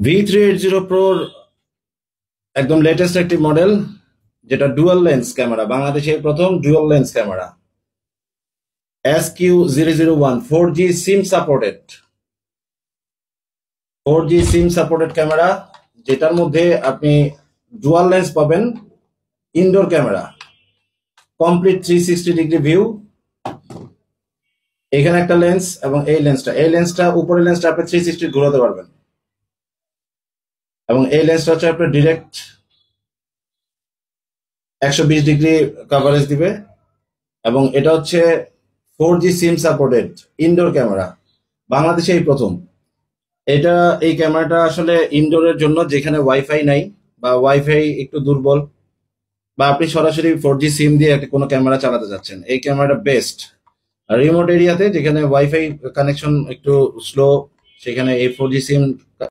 V380 Proর একদম latest একটি model, যেটা ডুয়াল লেন্স ক্যামেরা, বাংলাদেশের প্রথম dual lens camera SQ001 4G SIM supported 4G SIM supported camera, যেটার মধ্যে আপনি ডুয়াল লেন্স পাবেন, indoor camera, complete 360 degree view. এখানে একটা লেন্স এবং এই লেন্সটা উপরের লেন্সটা আপনি 360 ঘোরাতে পারবেন, এবং এই লেন্সটা হচ্ছে আপনার ডিরেক্ট 120 ডিগ্রি কভারেজ দিবে, এবং এটা হচ্ছে 4G SIM supported indoor camera, বাংলাদেশে এই প্রথম। এই ক্যামেরাটা আসলে ইনডোরের জন্য, যেখানে ওয়াইফাই নাই বা ওয়াইফাই একটু দুর্বল, বা আপনি সরাসরি 4G সিম দিয়ে কোনো ক্যামেরা চালাতে যাচ্ছেন, এই ক্যামেরাটা বেস্ট। রিমোট এরিয়াতে যেখানে ওয়াইফাই কানেকশন একটু স্লো, সেখানে এই 4G সিম